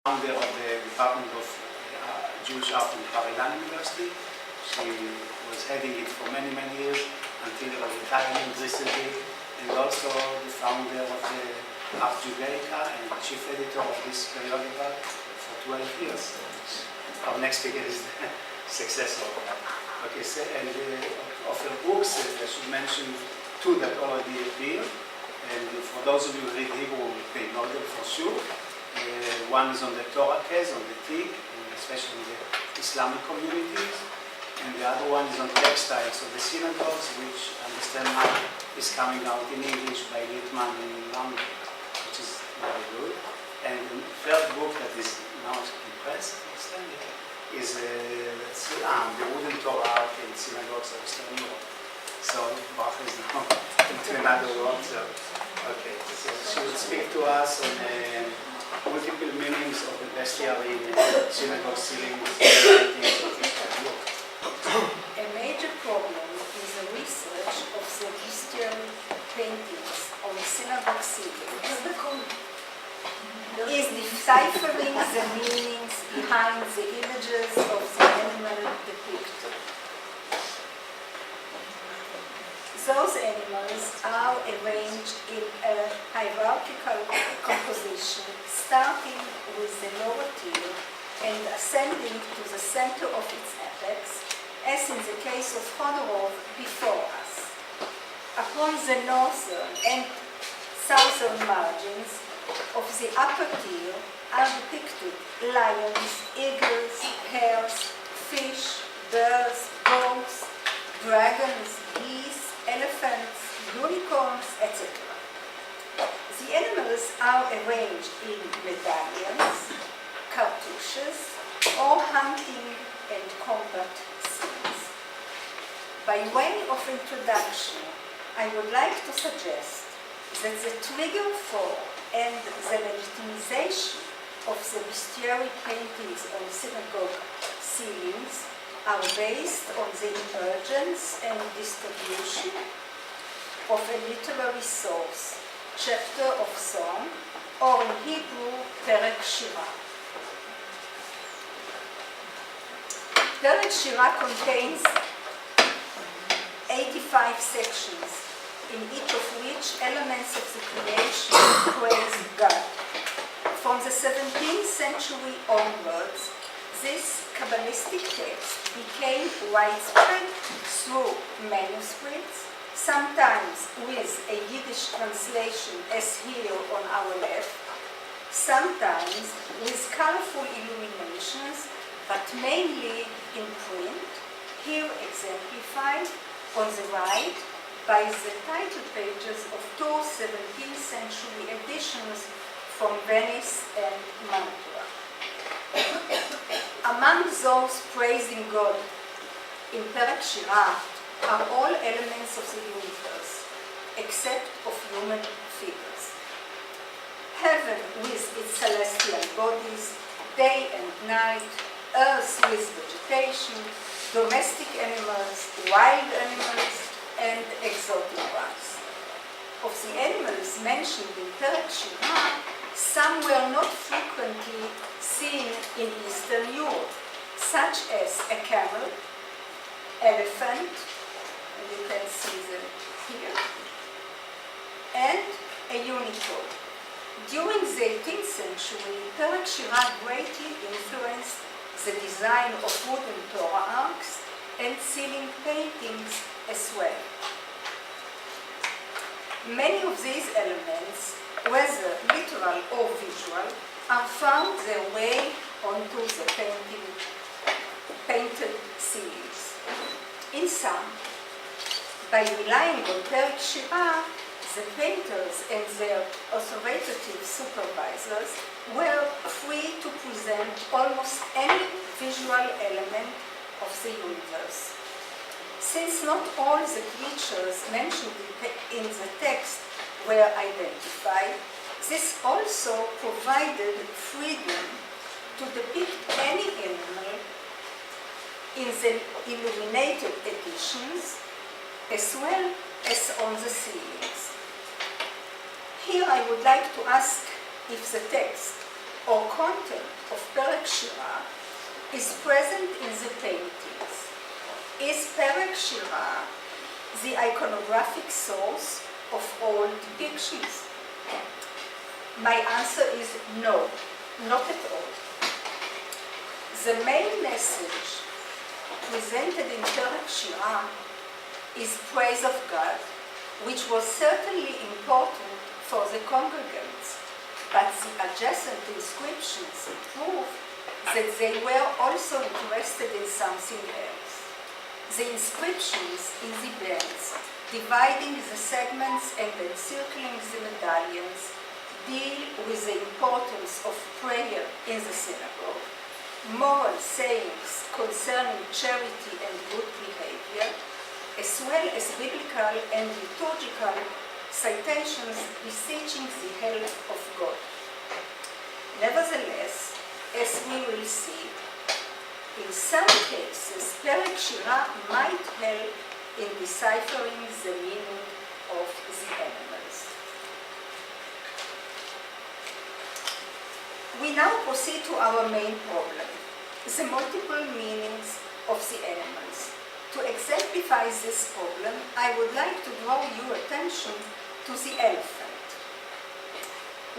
founder of the Department of Jewish Art in Bar-Ilan University. She was heading it for many, many years until her retirement recently, and also the founder of the Art Judaica and the chief editor of this periodical for 12 years. Our next speaker is the successor of that. Okay, so, and of her books, I should mention two that already appeared. And for those of you who read Hebrew, they know them for sure. One is on the Torah case, on the TIG, especially in the Islamic communities. And the other one is on textiles of the synagogues, which I understand now is coming out in English by Littman in London, which is very good. And the third book that is now in press, I understand it, is the wooden Torah in synagogues of Eastern Europe. So Bracha is now into another world. So, okay, so she will speak to us on multiple meanings of the Bestiary in synagogue ceilings. A major problem is the research of the Bestiary paintings on synagogue ceilings is deciphering the meanings behind the images of the animal depicted. Those animals are arranged in a hierarchical composition, starting with the lower tier and ascending to the center of its apex, as in the case of Hodorov before us. Upon the northern and southern margins of the upper tier are depicted lions, eagles, hares, fish, birds, goats, dragons, geese, elephants, unicorns, etc. The animals are arranged in medallions, cartouches, or hunting and combat scenes. By way of introduction, I would like to suggest that the trigger for and the legitimization of the Bestiary paintings on synagogue ceilings are based on the emergence and distribution of a literary source, chapter of song, or in Hebrew, Berg Shira. Berg Shira contains 85 sections, in each of which elements of the creation praise God. From the 17th century onwards, this Kabbalistic text became widespread through manuscripts, sometimes with a Yiddish translation as here on our left, sometimes with colorful illuminations, but mainly in print, here exemplified on the right by the title pages of two 17th century editions from Venice and Mantua. Among those praising God in Berg Shira are all elements of the universe, except of human figures. Heaven with its celestial bodies, day and night, earth with vegetation, domestic animals, wild animals, and exotic ones. Of the animals mentioned in Berg Shira, some were not frequently seen in Eastern Europe, such as a camel, elephant, and you can see them here, and a unicorn. During the 18th century, Berg Shira greatly influenced the design of wooden Torah arcs and ceiling paintings as well. Many of these elements, whether literal or visual, are found their way onto the painted ceilings. In sum, by relying on Berg Shira, the painters and their authoritative supervisors were free to present almost any visual element of the universe. Since not all the creatures mentioned in the text were identified, this also provided freedom to depict any animal in the illuminated editions as well as on the ceilings. Here I would like to ask if the text or content of Perek Shira is present in the paintings. Is Perek Shira the iconographic source of all depictions? My answer is no, not at all. The main message presented in Perek Shira is praise of God, which was certainly important for the congregants, but the adjacent inscriptions prove that they were also interested in something else. The inscriptions in the bands, dividing the segments and encircling the medallions, deal with the importance of prayer in the synagogue, moral sayings concerning charity and good behavior, as well as biblical and liturgical citations beseeching the help of God. Nevertheless, as we will see, in some cases, Perek Shira might help in deciphering the meaning of the animals. We now proceed to our main problem, the multiple meanings of the animals. To exemplify this problem, I would like to draw your attention to the elephant,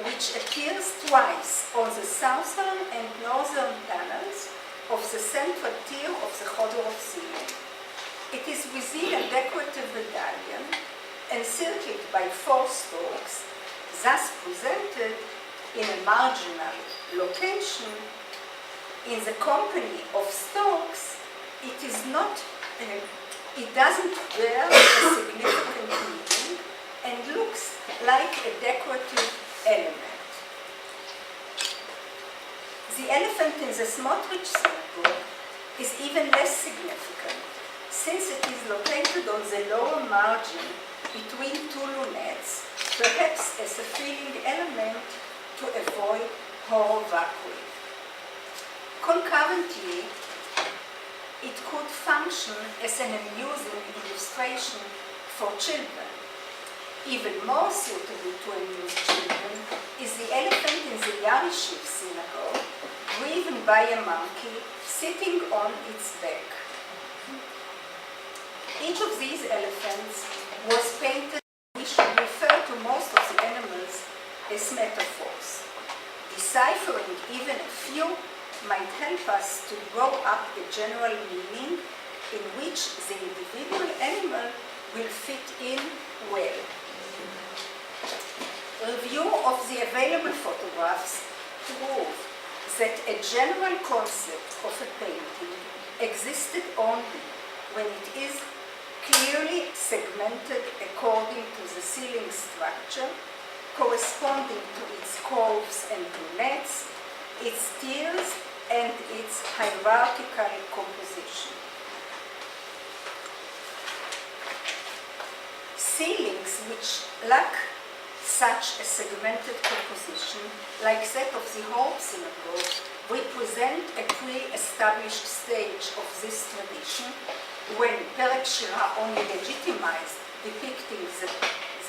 which appears twice on the southern and northern panels of the central tier of the Chodorov ceiling. It is within a decorative medallion encircled by 4 stalks, thus presented in a marginal location. In the company of stalks, it doesn't bear a significant meaning and looks like a decorative element. The elephant in the Smotrich synagogue is even less significant, since it is located on the lower margin between 2 lunettes, perhaps as a filling element to avoid horror vacui. Concurrently, it could function as an amusing illustration for children. Even more suitable to amuse children is the elephant in the Yarishiv synagogue, driven by a monkey sitting on its back. Each of these elephants was painted. We should refer to most of the animals as metaphors. Deciphering even a few might help us to draw up a general meaning in which the individual animal will fit in well. Review of the available photographs prove that a general concept of a painting existed only when it is clearly segmented according to the ceiling structure, corresponding to its coves and lunettes, its tiers, and its hierarchical composition. Ceilings which lack such a segmented composition, like that of the Horb synagogue, represent a pre-established stage of this tradition, when Perek Shira only legitimized depicting the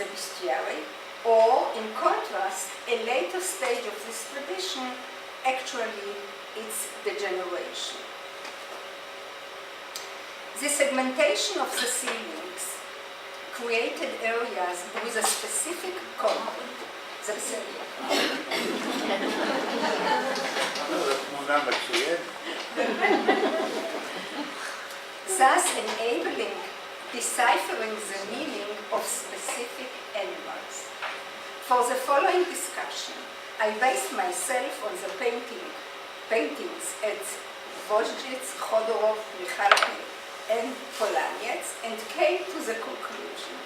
Bestiary, or, in contrast, a later stage of this tradition, actually its degeneration. The segmentation of the ceilings created areas with a specific content. זה בסדר. תמונה מצוינת. Thus enabling deciphering the meaning of specific animals. For the following discussion, I based myself on the paintings at Vozhitz, Chodorov, Michalki, and Polanets, and came to the conclusion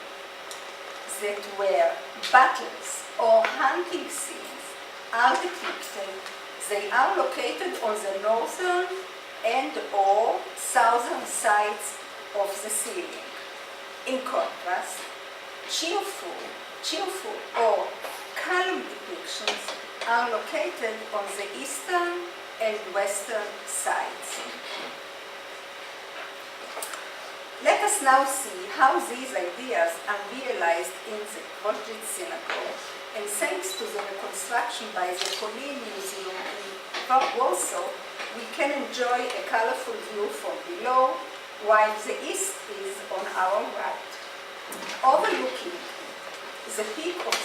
that where battles or hunting scenes are depicted, they are located on the northern and or southern sides of the ceiling. In contrast, cheerful or calm depictions are located on the eastern and western sides. Let us now see how these ideas are realized in the Vozhitz synagogue, and thanks to the reconstruction reconstruction by the Polin Museum in Warsaw, we can enjoy a colorful view from below, while the east is on our right. Overlooking the peak of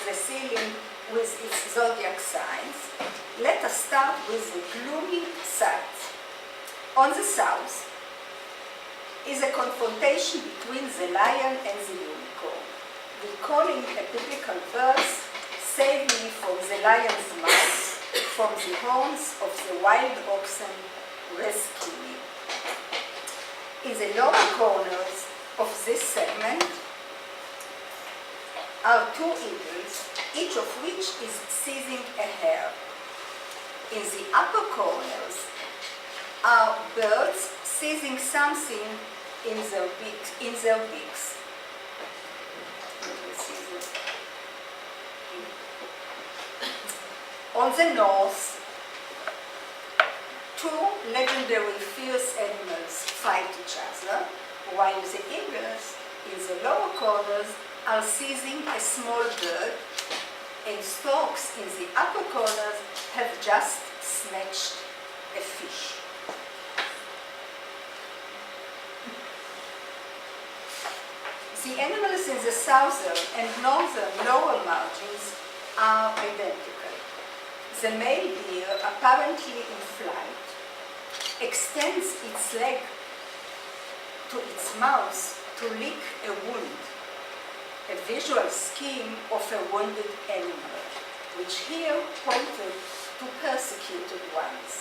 the ceiling with its zodiac signs, let us start with the gloomy side. On the south is a confrontation between the lion and the unicorn, recalling a biblical verse, "Save me from the lion's mouth, from the horns of the wild oxen, rescue me." In the lower corners of this segment are two eagles, each of which is seizing a hare. In the upper corners are birds seizing something in their beaks. On the north, two legendary fierce animals fight each other, while the eagles in the lower corners are seizing a small bird, and storks in the upper corners have just snatched a fish. The animals in the southern and northern lower margins are identical. The male deer, apparently in flight, extends its leg to its mouth to lick a wound, a visual scheme of a wounded animal, which here pointed to persecuted ones.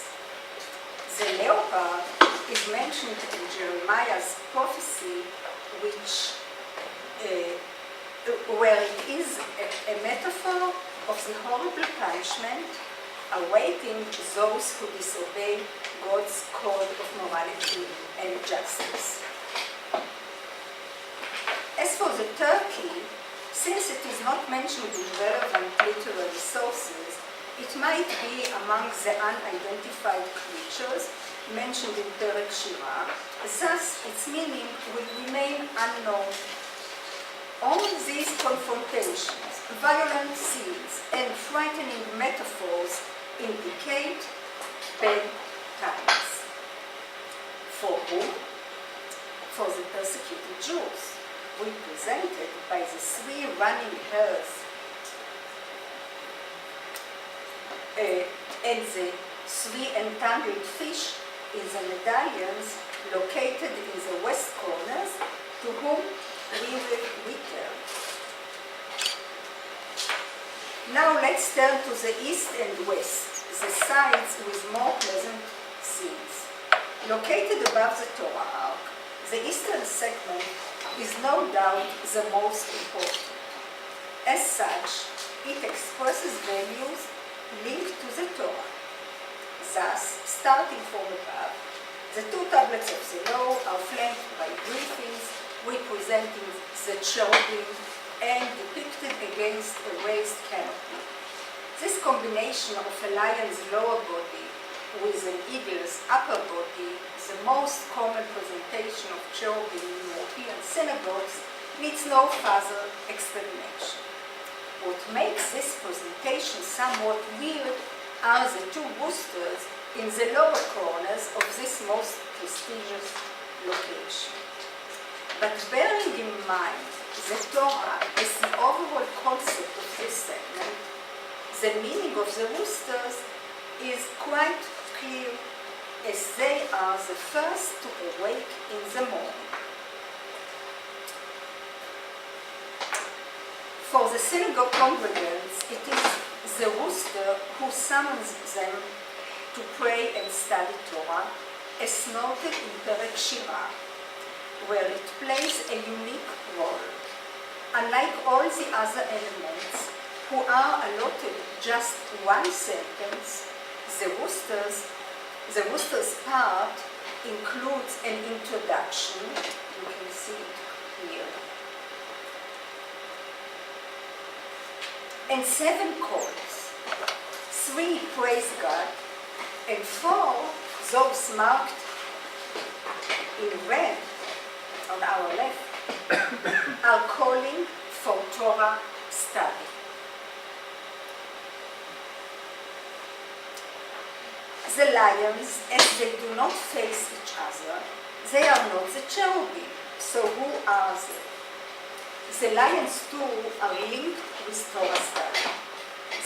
The leopard is mentioned in Jeremiah's prophecy, where it is a metaphor of the horrible punishment awaiting those who disobey God's code of morality and justice. As for the turkey, since it is not mentioned in relevant literary sources, it might be among the unidentified creatures mentioned in Berg. Thus, its meaning will remain unknown. All these confrontations, violent scenes, and frightening metaphors indicate bad times. For whom? For the persecuted Jews, represented by the three running hares and the three entangled fish in the medallions located in the west corners, to whom we will return. Now let's turn to the east and west, the sides with more pleasant scenes. Located above the Torah ark, the eastern segment is no doubt the most important. As such, it expresses values linked to the Torah. Thus, starting from above, the two tablets of the law are flanked by briefings representing the cherubim and depicted against a raised canopy. This combination of a lion's lower body with an eagle's upper body, the most common presentation of cherubim in European synagogues, needs no further explanation. What makes this presentation somewhat weird are the two roosters in the lower corners of this most prestigious location. But bearing in mind the Torah as the overall concept of this segment, the meaning of the roosters is quite clear, as they are the first to awake in the morning. For the synagogue congregants, it is the rooster who summons them to pray and study Torah, as noted in Perek Shira, where it plays a unique role. Unlike all the other elements, who are allotted just one sentence, the rooster's part includes an introduction, you can see it here, and 7 calls, 3 praise God, and 4, those marked in red on our left, are calling for Torah study. the lions, as they do not face each other, they are not the cherubim. So who are they? The lions too are linked with Torah study.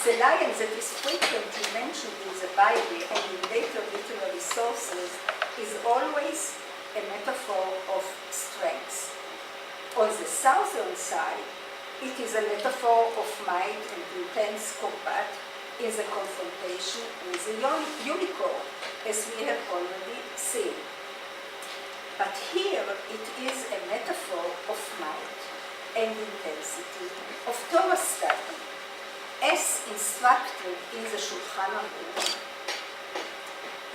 The lion that is frequently mentioned in the Bible and in later literary sources is always a metaphor of strength. On the southern side, it is a metaphor of might and intense combat in the confrontation with the unicorn, as we have already seen. But here it is a metaphor of might and intensity of Torah study, as instructed in the Shulchan Aruch,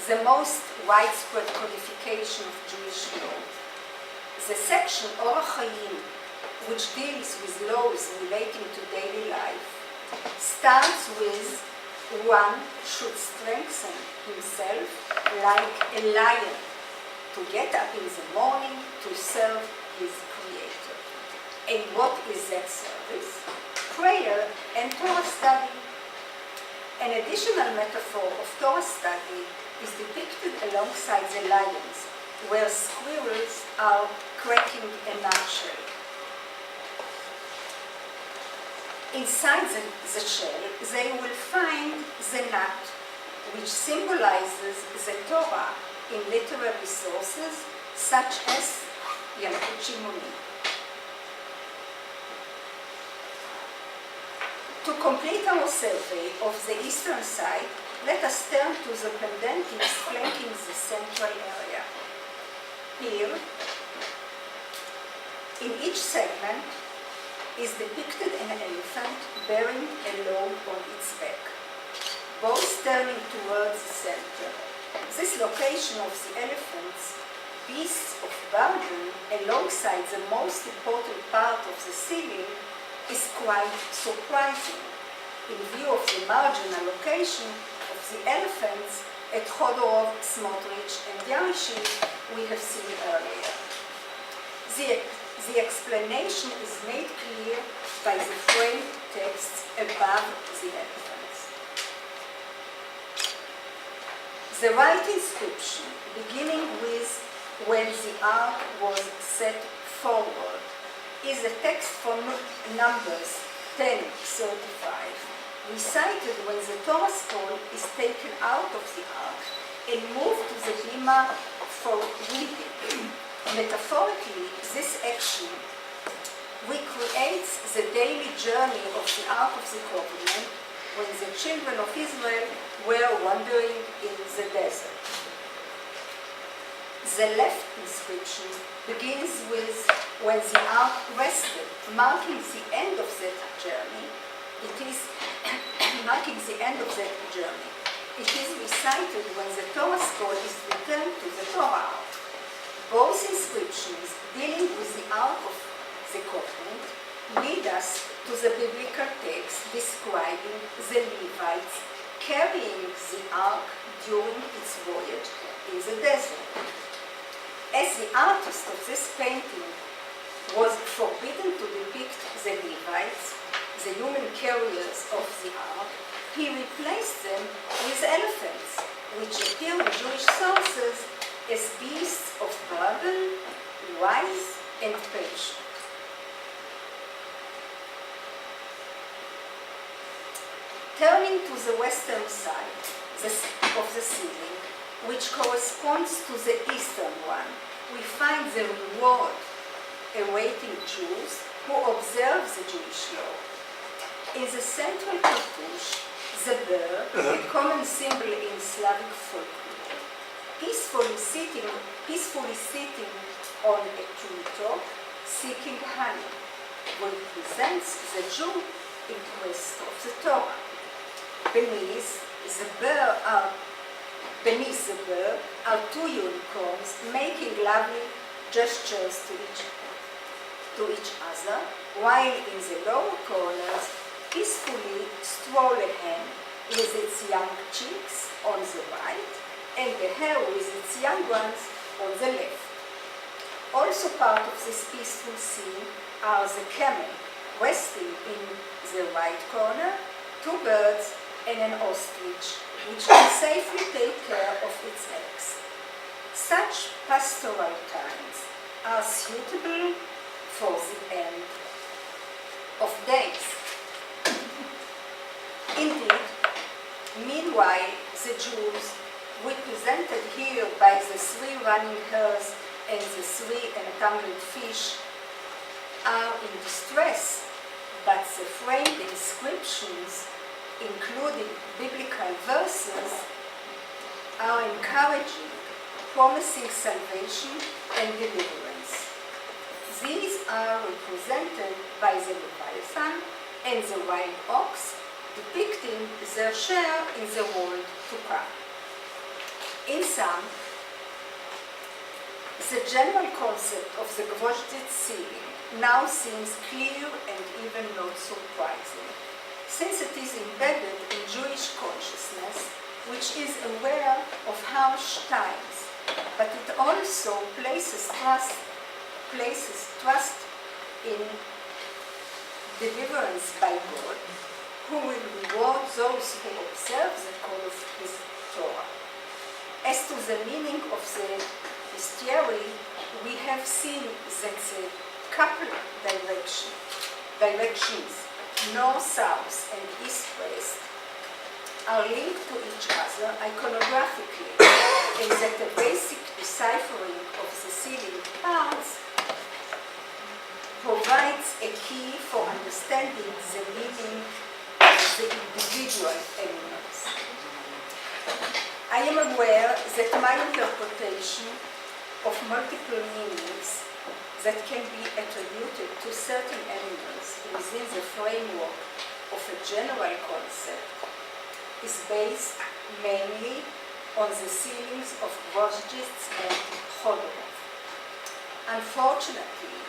the most widespread codification of Jewish law. The section Orach Hayim, which deals with laws relating to daily life, starts with one should strengthen himself like a lion to get up in the morning to serve his Creator. And what is that service? Prayer and Torah study. An additional metaphor of Torah study is depicted alongside the lions, where squirrels are cracking a nutshell. Inside the shell, they will find the nut, which symbolizes the Torah in literary sources such as Yalkut Shimoni. To complete our survey of the eastern side, let us turn to the pendentives flanking the central area. Here, in each segment, is depicted an elephant bearing a load on its back, both turning towards the center. This location of the elephants, beasts of burden, alongside the most important part of the ceiling, is quite surprising in view of the marginal location of the elephants at Chodorov, Smotrich, and Yarishim we have seen earlier. The explanation is made clear by the framed texts above the elephants. The right inscription, beginning with when the ark was set forward, is a text from Numbers 10:35, recited when the Torah scroll is taken out of the ark and moved to the bima for reading. Metaphorically, this action recreates the daily journey of the Ark of the Covenant when the children of Israel were wandering in the desert. The left inscription begins with when the ark rested, marking the end of that journey. It is marking the end of that journey. It is recited when the Torah scroll is returned to the Torah ark. Both inscriptions dealing with the Ark of the Covenant lead us to the biblical text describing the Levites carrying the ark during its voyage in the desert. As the artist of this painting was forbidden to depict the Levites, the human carriers of the ark, he replaced them with elephants, which appear in Jewish sources as beasts of burden, wise, and patient. Turning to the western side of the ceiling, which corresponds to the eastern one, we find the reward awaiting Jews who observe the Jewish law. In the central cartouche, the Berg, a common symbol in Slavic folklore, peacefully sitting on a treetop, seeking honey, represents the Jew in quest of the Torah. Beneath the Berg are two unicorns making lovely gestures to each other, while in the lower corners peacefully stroll a hen with its young chicks on the right and the hare with its young ones on the left. Also part of this peaceful scene are the camel resting in the right corner, two birds and an ostrich, which can safely take care of its eggs. Such pastoral times are suitable for the end of days. Indeed, meanwhile, the Jews, represented here by the 3 running hares and the 3 entangled fish, are in distress, but the framed inscriptions, including biblical verses, are encouraging, promising salvation and deliverance. These are represented by the Leviathan and the wild ox, depicting their share in the world to come. In sum, the general concept of the Gvozdit ceiling now seems clear and even not surprising, since it is embedded in Jewish consciousness, which is aware of harsh times, but it also places trust in deliverance by God, who will reward those who observe the call of his Torah. As to the meaning of the Bestiary, we have seen that the couple directions, north-south and east-west, are linked to each other iconographically, and that the basic deciphering of the ceiling parts provides a key for understanding the meaning of the individual animals. I am aware that my interpretation of multiple meanings that can be attributed to certain animals within the framework of a general concept is based mainly on the ceilings of Gvozdits and Chodorov. Unfortunately,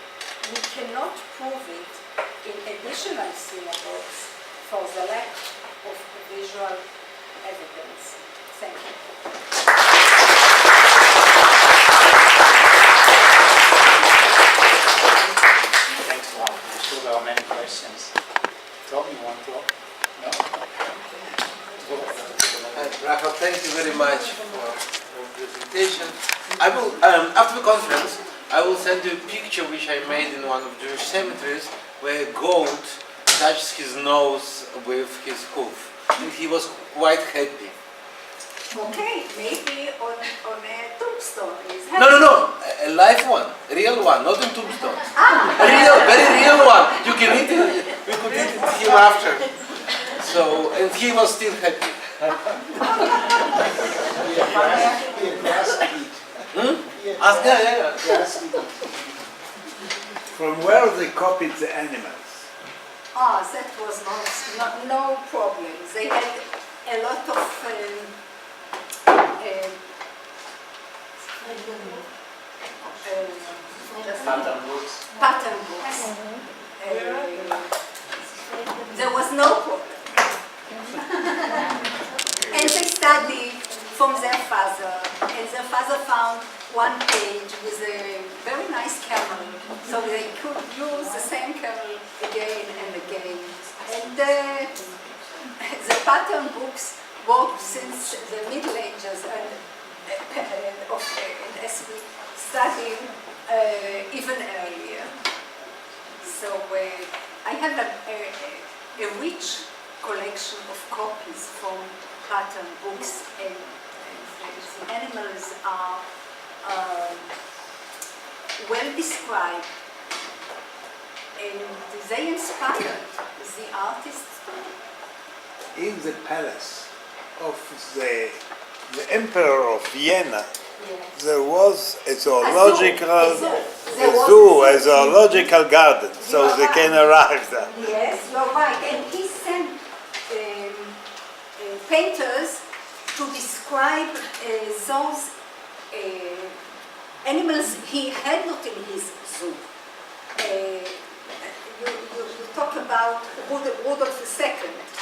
we cannot prove it in additional synagogues for the lack of visual evidence. Thank you. Thanks a lot. I'm sure there are many questions. Tom, you want to talk? No? Bracha, thank you very much for your presentation. I will, after the conference, I will send you a picture which I made in one of Jewish cemeteries where a goat touched his nose with his hoof. And he was quite happy. Okay, maybe on a tombstone. No, a live one, a real one, not a tombstone. A real, very real one. You can eat it, we could eat it him after. So, and he was still happy. From where they copied the animals? That was no problem. They had a lot of pattern books. There was no problem. And they studied from their father, and their father found one page with a very nice camel, so they could use the same camel again and again. And the pattern books worked since the Middle Ages, and as we studied even earlier. So I have a rich collection of copies from pattern books, and the animals are well described, and they inspired the artists. In the palace of the Emperor of Vienna, Yes. there was a zoological a zoological garden, so they can arrive there. Yes, you're right. And he sent painters to describe those animals he had not in his zoo. You talk about Rudolf II,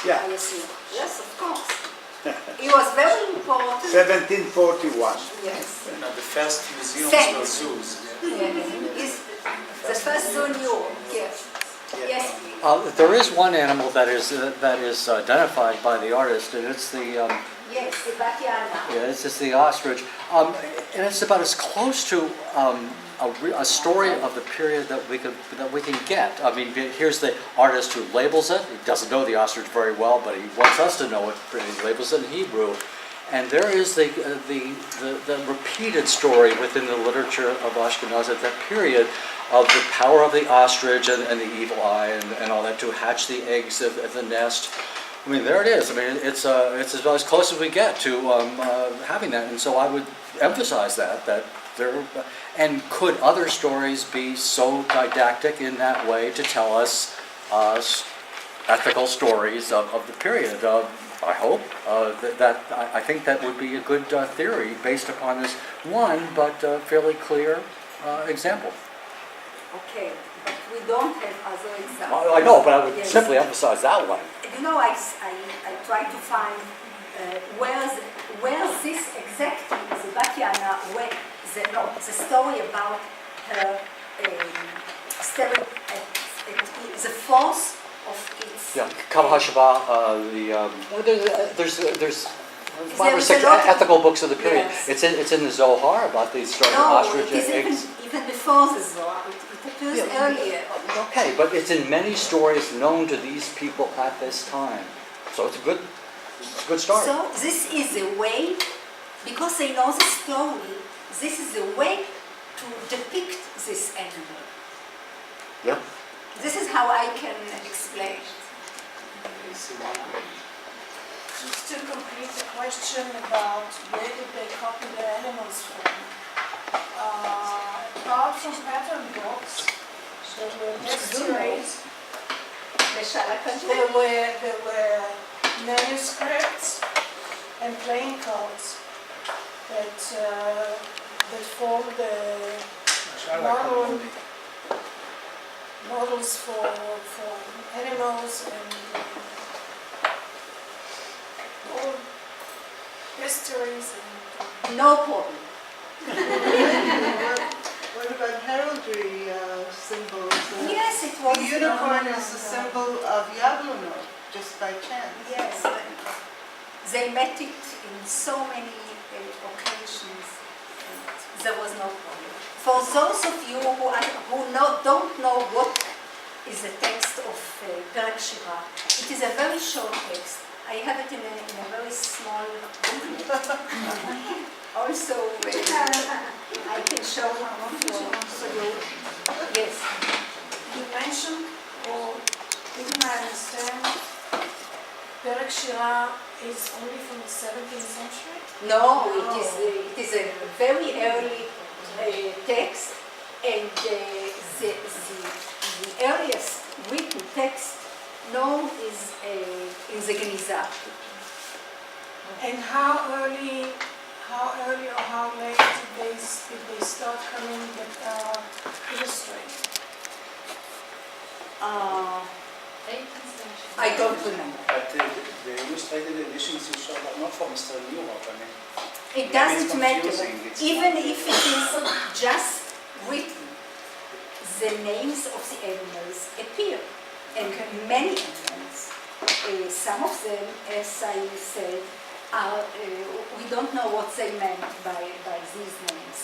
Yeah. I assume. Yes, of course. He was very important. 1741. Yes. No, the first museums Saint. were zoos. Yes. He's the first zoo in Europe. Yes. Yes, please. There is one animal that is identified by the artist, and it's the Yes, the Bat Yaniv. yeah, it's just the ostrich, and it's about as close to a story of the period that we can get. I mean, here's the artist who labels it. He doesn't know the ostrich very well, but he wants us to know it. He labels it in Hebrew, and there is the repeated story within the literature of Ashkenaz at that period of the power of the ostrich and the evil eye and all that to hatch the eggs of the nest. I mean, there it is. I mean, it's about as close as we get to having that, and so I would emphasize that there. And could other stories be so didactic in that way to tell us ethical stories of the period? I hope I think that would be a good theory based upon this one, but fairly clear example. Okay, but we don't have other examples. I know, but I would Yes. simply emphasize that one. You know, I try to find where this exactly, the Bat Yaniv, where the story about her the force of its... Yeah, Kal HaShavah, there's 5 or 6 a lot of- ethical books of the period. Yes. It's in the Zohar about these sort of No, ostrich it is eggs. even before the Zohar. It appears earlier. Okay, but it's in many stories known to these people at this time. So it's a good start. So this is a way, because they know the story, this is a way to depict this animal. Yeah. This is how I can explain it. Just to complete the question about where did they copy the animals from, apart from pattern books, there were bestiaries, there were manuscripts and playing cards that form the models for animals and all bestiaries and No problem. What about heraldry symbols? Yes, it was. The unicorn is a symbol of Yavluno, just by chance. Yes, they met it in so many occasions, and there was no problem. For those of you who don't know what is the text of Berg, it is a very short text. I have it in a very small booklet. Also, I can show for you. Yes. you mentioned, or didn't I understand, Berg is only from the 17th century? No, it is a very early text, and the earliest written text known is in the Geniza. And how early or how late did they start coming with illustrated? I don't remember. But the illustrated editions you showed are not from Eastern Europe. I mean, It doesn't matter. confusing. It's Even if it is just written, the names of the animals appear. And many animals, some of them, as I said, are, we don't know what they meant by these names.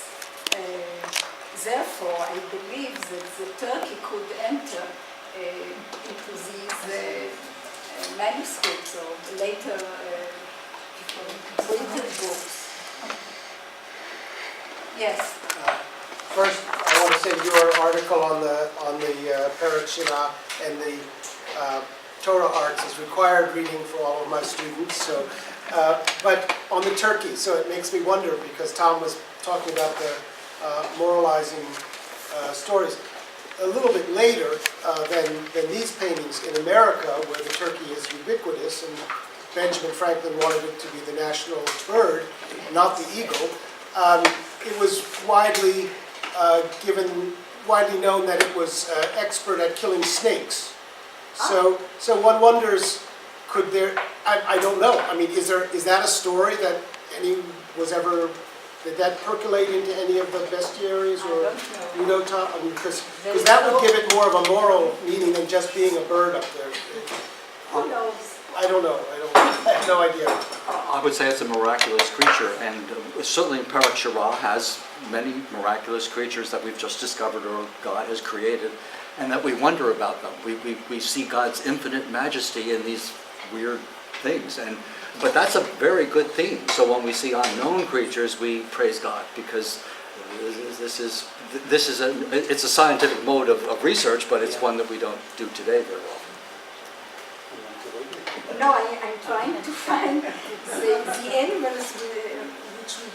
Therefore, I believe that the Turkey could enter into these manuscripts or later printed books. Yes. First, I want to say your article on the Perek Shina and the Torah arts is required reading for all of my students. So, but on the turkey, so it makes me wonder because Tom was talking about the moralizing stories. A little bit later than these paintings in America, where the turkey is ubiquitous, and Benjamin Franklin wanted it to be the national bird, not the eagle. It was widely known that it was expert at killing snakes. So one wonders, could there? I don't know. I mean, is that a story that any was ever Did that percolate into any of the bestiaries, or I don't know. you know, Tom? I mean, because that would give it more of a moral meaning than just being a bird up there. Who knows? I don't know. I have no idea. I would say it's a miraculous creature, and certainly Perek Shirah has many miraculous creatures that we've just discovered or God has created, and that we wonder about them. We see God's infinite majesty in these weird things, but that's a very good theme. So when we see unknown creatures, we praise God, because it's a scientific mode of research, but it's one that we don't do today very often. No, I'm trying to find the animals which we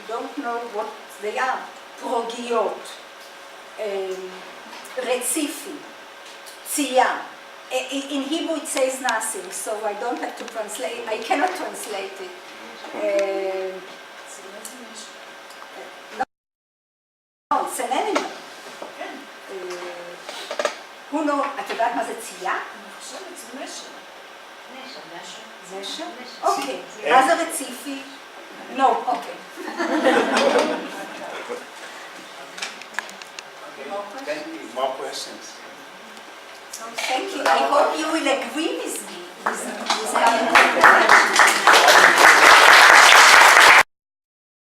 don't know what they are. Progiot, Rezifi, Tzia. In Hebrew it says nothing, so I don't have to translate. I cannot translate it. No, it's an animal. who know, את יודעת מה זה צייה? אני חושבת, זה נשר. נשר? אוקיי. מה זה רציפי? לא, אוקיי. Thank you. More questions? Thank you. I hope you will agree with me. With